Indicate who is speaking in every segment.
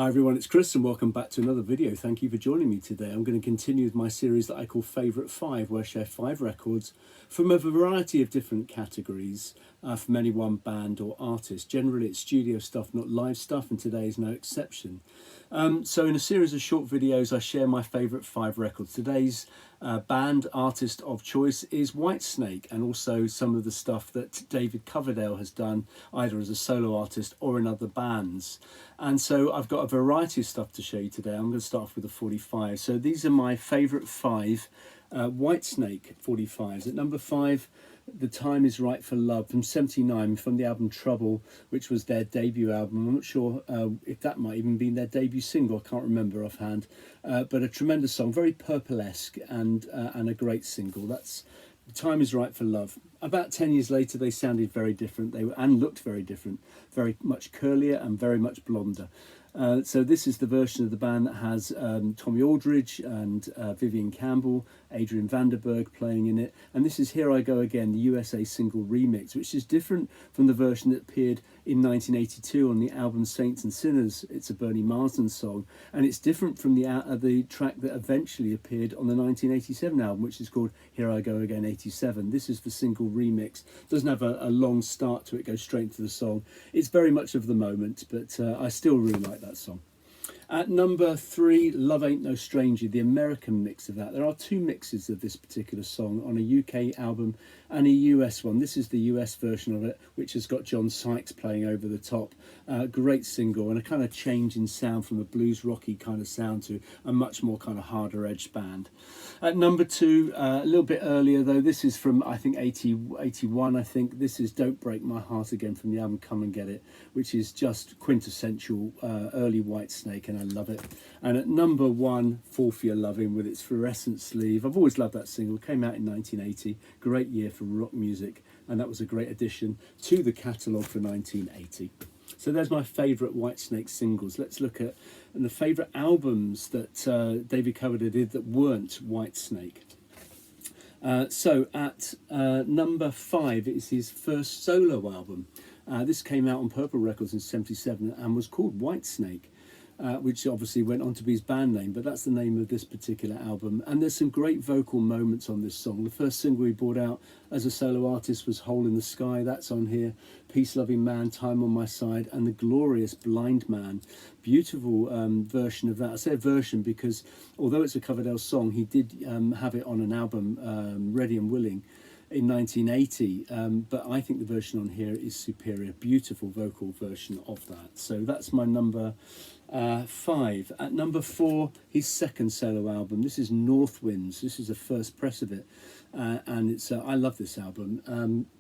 Speaker 1: Hi everyone, it's Chris and welcome back to another video. Thank you for joining me today. I'm going to continue with my series that I call Favourite 5, where I share 5 records from a variety of different categories from any one band or artist. Generally it's studio stuff, not live stuff, and today is no exception. So in a series of short videos I share my favourite 5 records. Today's band artist of choice is Whitesnake, and also some of the stuff that David Coverdale has done either as a solo artist or in other bands. And so I've got a variety of stuff to show you today. I'm going to start off with the 45. So these are my favourite 5 Whitesnake 45s. At number 5, The Time Is Right for Love from '79, from the album Trouble, which was their debut album. I'm not sure if that might even be their debut single, I can't remember offhand, but a tremendous song, very Purple-esque, and a great single. That's The Time Is Right for Love. About 10 years later they sounded very different, and looked very different, very much curlier and very much blonder. So this is the version of the band that has Tommy Aldridge and Vivian Campbell, Adrian Vanderberg playing in it. And this is Here I Go Again, the USA single remix, which is different from the version that appeared in 1982 on the album Saints and Sinners. It's a Bernie Marsden song. And it's different from the track that eventually appeared on the 1987 album, which is called Here I Go Again 87. This is the single remix. Doesn't have a long start to it, goes straight into the song. It's very much of the moment, but I still really like that song. At number 3, Love Ain't No Stranger, the American mix of that. There are 2 mixes of this particular song on a UK album and a US one. This is the US version of it, which has got John Sykes playing over the top. Great single, and a kind of change in sound from a blues rocky kind of sound to a much more kind of harder edged band. At number 2, a little bit earlier though, this is from I think 81 I think. This is Don't Break My Heart Again from the album Come and Get It, which is just quintessential early Whitesnake, and I love it. And at number 1, Fall For Your Lovin' with its fluorescent sleeve. I've always loved that single. It came out in 1980. Great year for rock music, and that was a great addition to the catalogue for 1980. So there's my favourite Whitesnake singles. Let's look at the favourite albums that David Coverdale did that weren't Whitesnake. So at number 5 is his first solo album. This came out on Purple Records in '77 and was called Whitesnake. Which obviously went on to be his band name, but that's the name of this particular album. And there's some great vocal moments on this song. The first single he brought out as a solo artist was Hole in the Sky. That's on here. Peace Loving Man, Time on My Side, and the glorious Blind Man. Beautiful version of that. I say version because although it's a Coverdale song, he did have it on an album, Ready and Willing, in 1980, but I think the version on here is superior. Beautiful vocal version of that. So that's my number 5. At number 4, his second solo album. This is North Winds. This is the first press of it, and it's I love this album.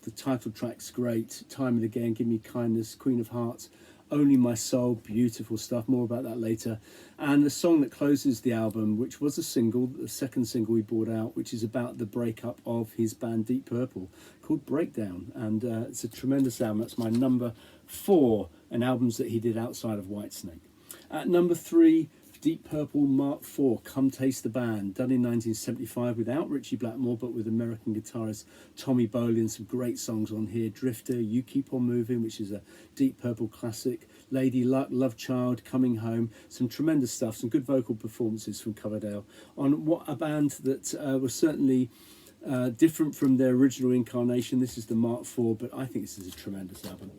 Speaker 1: The title track's great. Time and Again, Give Me Kindness, Queen of Hearts, Only My Soul, beautiful stuff. More about that later. And the song that closes the album, which was a single, the second single he brought out, which is about the breakup of his band Deep Purple, called Breakdown. And it's a tremendous album. That's my number 4, and albums that he did outside of Whitesnake. At number 3, Deep Purple Mark IV, Come Taste the Band, done in 1975 without Ritchie Blackmore, but with American guitarist Tommy Bolin. Some great songs on here. Drifter, You Keep On Moving, which is a Deep Purple classic, Lady Luck, Love Child, Coming Home. Some tremendous stuff, some good vocal performances from Coverdale on what a band that was certainly different from their original incarnation. This is the Mark IV, but I think this is a tremendous album.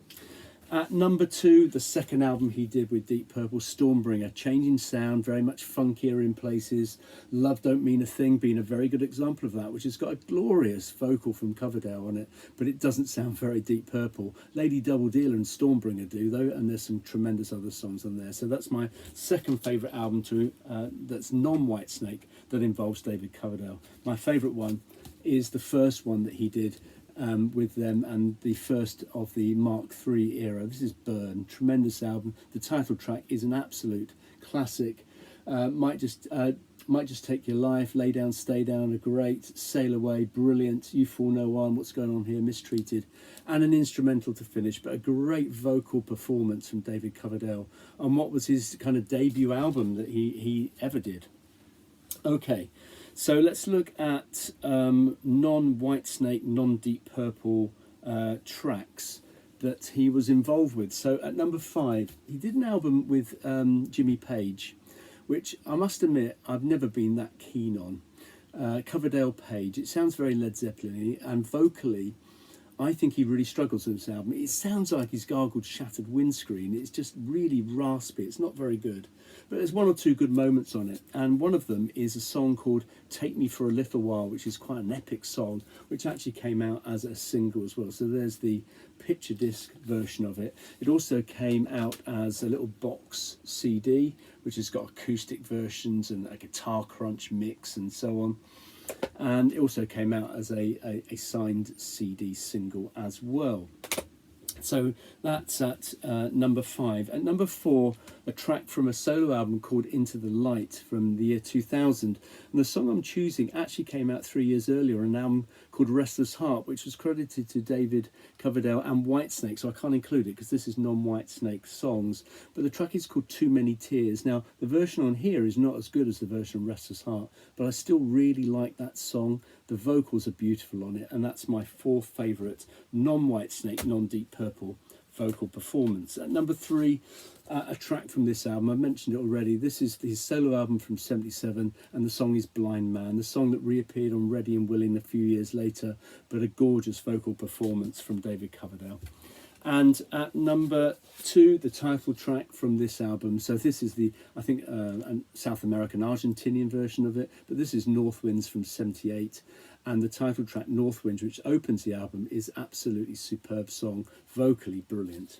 Speaker 1: At number 2, the second album he did with Deep Purple, Stormbringer. Changing sound, very much funkier in places. Love Don't Mean a Thing being a very good example of that, which has got a glorious vocal from Coverdale on it, but it doesn't sound very Deep Purple. Lady Double Dealer and Stormbringer do, though, and there's some tremendous other songs on there. So that's my second favourite album that's non-Whitesnake that involves David Coverdale. My favourite one is the first one that he did with them, and the first of the Mark III era. This is Burn, tremendous album. The title track is an absolute classic. Might Just Take Your Life, Lay Down, Stay Down, a great. Sail Away, brilliant. You Fool No One, What's Going On Here, Mistreated, and an instrumental to finish, but a great vocal performance from David Coverdale on what was his kind of debut album that he ever did. Okay, so let's look at non-Whitesnake, non-Deep Purple tracks. that he was involved with. So at number 5, he did an album with Jimmy Page, which I must admit I've never been that keen on. Coverdale Page. It sounds very Led Zeppelin-y, and vocally I think he really struggles with this album. It sounds like he's gargled shattered windscreen. It's just really raspy. It's not very good. But there's one or two good moments on it. And one of them is a song called Take Me for a Little While, which is quite an epic song, which actually came out as a single as well. So there's the picture disc version of it. It also came out as a little box CD, which has got acoustic versions and a guitar crunch mix and so on. And it also came out as a signed CD single as well. So that's at number 5. At number 4, a track from a solo album called Into the Light from the year 2000. And the song I'm choosing actually came out 3 years earlier, an album called Restless Heart, which was credited to David Coverdale and Whitesnake. So I can't include it because this is non-Whitesnake songs. But the track is called Too Many Tears. Now, the version on here is not as good as the version on Restless Heart, but I still really like that song. The vocals are beautiful on it, and that's my 4th favourite non-Whitesnake, non-Deep Purple vocal performance. At number 3, a track from this album. I mentioned it already. This is his solo album from '77, and the song is Blind Man, the song that reappeared on Ready and Willing a few years later, but a gorgeous vocal performance from David Coverdale. And at number 2, the title track from this album. So this is the, I think, South American, Argentinian version of it, but this is North Winds from '78. And the title track, North Winds, which opens the album, is absolutely superb song, vocally brilliant.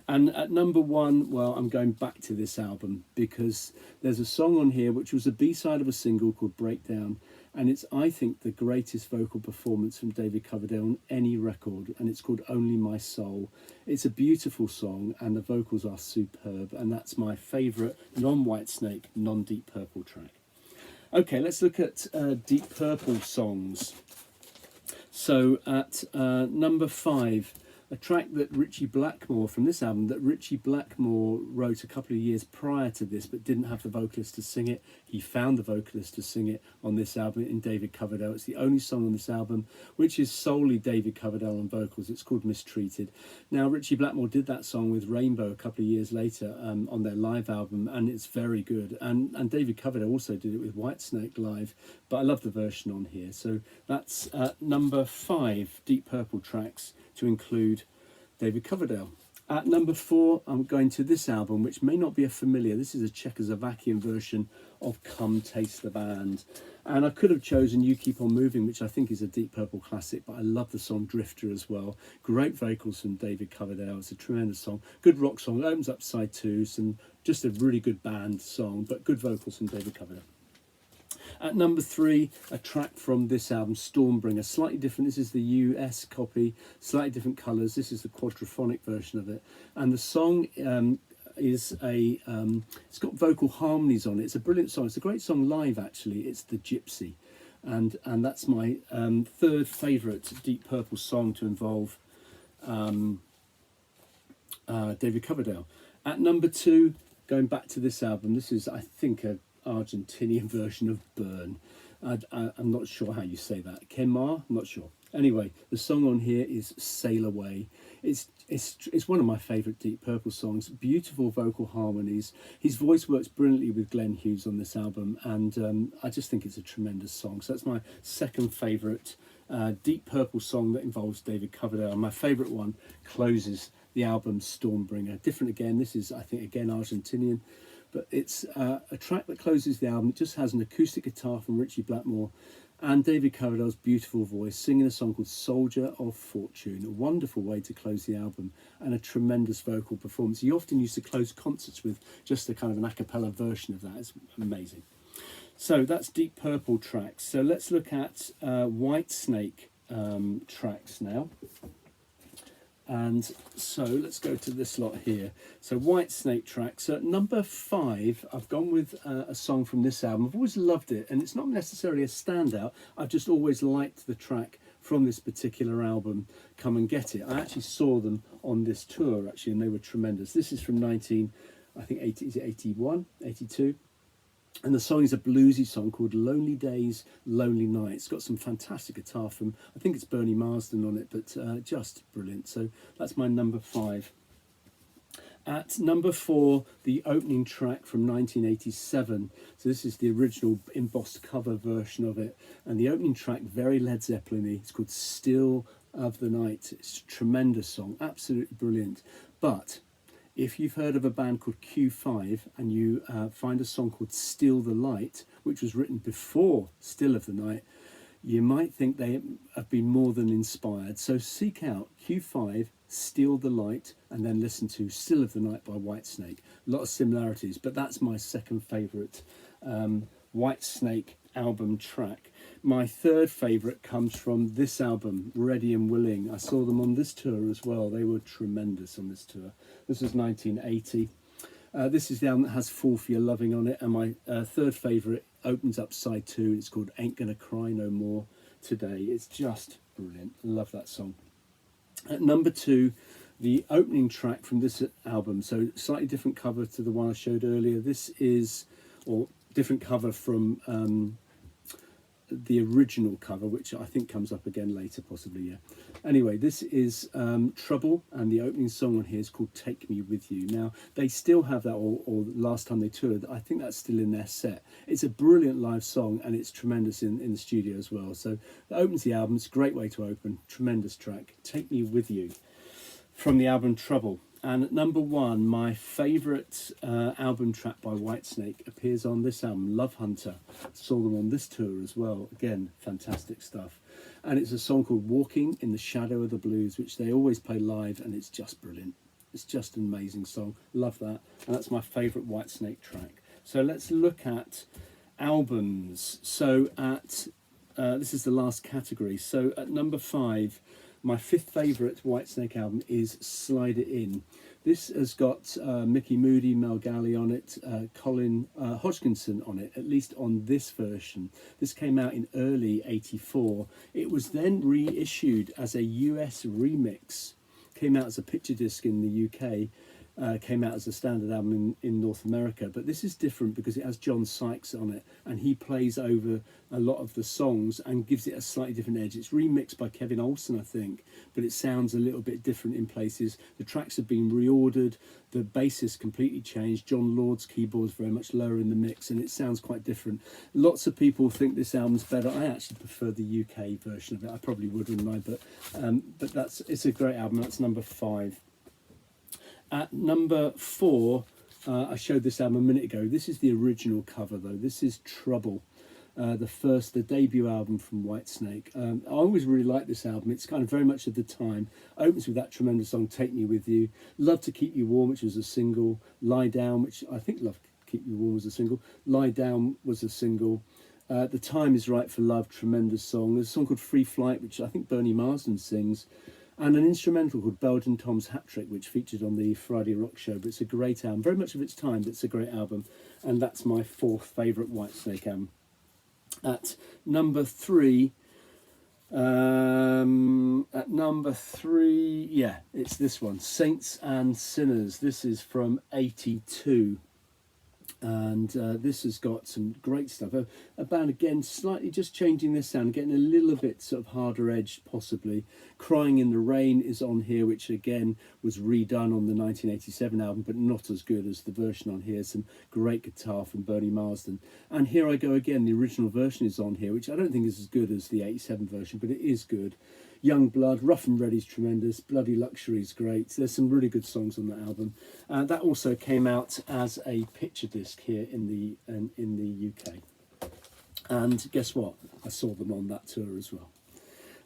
Speaker 1: And at number 1, well, I'm going back to this album because there's a song on here which was a B-side of a single called Breakdown, and it's, I think, the greatest vocal performance from David Coverdale on any record, and it's called Only My Soul. It's a beautiful song and the vocals are superb, and that's my favourite non-Whitesnake, non-Deep Purple track. Okay, let's look at Deep Purple songs. So at number 5, a track that Ritchie Blackmore, from this album, that Ritchie Blackmore wrote a couple of years prior to this but didn't have the vocalist to sing it. He found the vocalist to sing it on this album in David Coverdale. It's the only song on this album which is solely David Coverdale on vocals. It's called Mistreated. Now, Ritchie Blackmore did that song with Rainbow a couple of years later on their live album, and it's very good. And David Coverdale also did it with Whitesnake live, but I love the version on here. So that's number 5 Deep Purple tracks to include David Coverdale. At number 4, I'm going to this album, which may not be a familiar. This is a Czechoslovakian version of Come Taste the Band. And I could have chosen You Keep On Moving, which I think is a Deep Purple classic, but I love the song Drifter as well. Great vocals from David Coverdale. It's a tremendous song. Good rock song. It opens up side 2. Just a really good band song, but good vocals from David Coverdale. At number 3, a track from this album, Stormbringer. Slightly different. This is the US copy, slightly different colours. This is the quadraphonic version of it. And the song is it's got vocal harmonies on it. It's a brilliant song. It's a great song live, actually. It's The Gypsy. And that's my 3rd favourite Deep Purple song to involve David Coverdale. At number 2, going back to this album, this is, I think, a Argentinian version of Burn. I'm not sure how you say that. Quemar? I'm not sure. Anyway, the song on here is Sail Away. It's one of my favourite Deep Purple songs. Beautiful vocal harmonies. His voice works brilliantly with Glenn Hughes on this album, and I just think it's a tremendous song. So that's my 2nd favourite Deep Purple song that involves David Coverdale. And my favourite one closes the album, Stormbringer. Different again. This is, I think, again Argentinian. But it's a track that closes the album. It just has an acoustic guitar from Ritchie Blackmore and David Coverdale's beautiful voice singing a song called Soldier of Fortune. A wonderful way to close the album and a tremendous vocal performance. He often used to close concerts with just a kind of an a cappella version of that. It's amazing. So that's Deep Purple tracks. So let's look at Whitesnake tracks now. And so let's go to this lot here. So Whitesnake tracks. At number 5, I've gone with a song from this album. I've always loved it, and it's not necessarily a standout. I've just always liked the track from this particular album, Come and Get It. I actually saw them on this tour, actually, and they were tremendous. This is from 81, 82. And the song is a bluesy song called Lonely Days, Lonely Nights. It's got some fantastic guitar from, I think it's Bernie Marsden on it, but just brilliant. So that's my number 5. At number 4, the opening track from 1987. So this is the original embossed cover version of it. And the opening track, very Led Zeppelin-y. It's called Still of the Night. It's a tremendous song, absolutely brilliant. But if you've heard of a band called Q5 and you find a song called Still the Light, which was written before Still of the Night, you might think they have been more than inspired. So seek out Q5, Still the Light, and then listen to Still of the Night by Whitesnake. A lot of similarities, but that's my second favourite Whitesnake album track. My third favourite comes from this album, Ready and Willing. I saw them on this tour as well. They were tremendous on this tour. This was 1980. This is the album that has Fall for Your Loving on it, and my third favourite opens up side 2. It's called Ain't Gonna Cry No More Today. It's just brilliant. Love that song. At number 2, the opening track from this album, so slightly different cover to the one I showed earlier. This is, or different cover from the original cover, which I think comes up again later, possibly, yeah. Anyway, this is Trouble, and the opening song on here is called Take Me With You. Now, they still have that, or last time they toured, I think that's still in their set. It's a brilliant live song, and it's tremendous in the studio as well. So that opens the album. It's a great way to open. Tremendous track. Take Me With You from the album Trouble. And at number 1, my favourite album track by Whitesnake appears on this album, Love Hunter. Saw them on this tour as well. Again, fantastic stuff. And it's a song called Walking in the Shadow of the Blues, which they always play live, and it's just brilliant. It's just an amazing song. Love that. And that's my favourite Whitesnake track. So let's look at albums. So at, this is the last category. So at number 5, my 5th favourite Whitesnake album is Slide It In. This has got Mickey Moody, Mel Galley on it, Colin Hodgkinson on it, at least on this version. This came out in early '84. It was then reissued as a US remix. Came out as a picture disc in the UK. Came out as a standard album in North America, but this is different because it has John Sykes on it, and he plays over a lot of the songs and gives it a slightly different edge. It's remixed by Kevin Olsen, I think, but it sounds a little bit different in places. The tracks have been reordered, the bass is completely changed, John Lord's keyboard's very much lower in the mix, and it sounds quite different. Lots of people think this album's better. I actually prefer the UK version of it. I probably would, wouldn't I? But it's a great album. That's number 5. At number 4, I showed this album a minute ago. This is the original cover, though. This is Trouble, the debut album from Whitesnake. I always really liked this album. It's kind of very much of the time. Opens with that tremendous song, Take Me With You. Love to Keep You Warm, which was a single. Lie Down, which I think Love to Keep You Warm was a single. Lie Down was a single. The Time Is Right for Love, tremendous song. There's a song called Free Flight, which I think Bernie Marsden sings. And an instrumental called Belgian Tom's Hat Trick, which featured on the Friday Rock Show. But it's a great album, very much of its time, but it's a great album. And that's my 4th favourite Whitesnake album. At number 3, yeah, it's this one, Saints and Sinners. This is from '82. And this has got some great stuff. A band, again, slightly just changing this sound, getting a little bit sort of harder edge, possibly. Crying in the Rain is on here, which again was redone on the 1987 album, but not as good as the version on here. Some great guitar from Bernie Marsden. And Here I Go Again, the original version is on here, which I don't think is as good as the '87 version, but it is good. Young Blood, Rough and Ready's tremendous, Bloody Luxury's great. There's some really good songs on that album. That also came out as a picture disc here in the UK. And guess what? I saw them on that tour as well.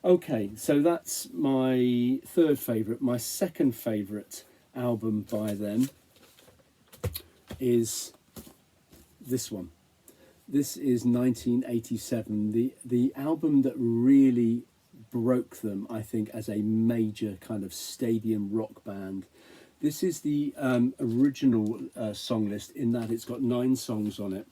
Speaker 1: Okay, so that's my 3rd favourite. My 2nd favourite album by them is this one. This is 1987, the album that really broke them, I think, as a major kind of stadium rock band. This is the original song list, in that it's got 9 songs on it.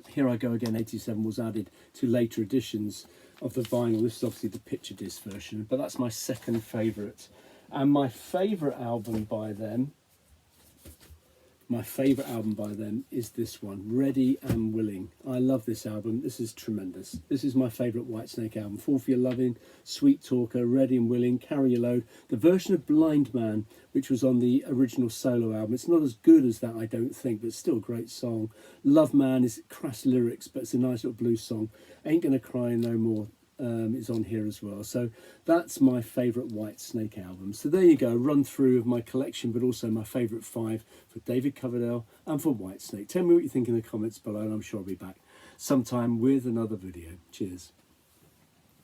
Speaker 1: Here I Go Again, '87, was added to later editions of the vinyl. This is obviously the picture disc version, but that's my 2nd favourite. And my favourite album by them my favourite album by them is this one, Ready and Willing. I love this album. This is tremendous. This is my favourite Whitesnake album. Fall for Your Loving, Sweet Talker, Ready and Willing, Carry Your Load. The version of Blind Man, which was on the original solo album, it's not as good as that, I don't think, but still a great song. Love Man is crass lyrics, but it's a nice little blues song. Ain't Gonna Cry No More is on here as well. So that's my favourite Whitesnake album. So there you go, a run through of my collection, but also my favourite 5 for David Coverdale and for Whitesnake. Tell me what you think in the comments below, and I'm sure I'll be back sometime with another video. Cheers.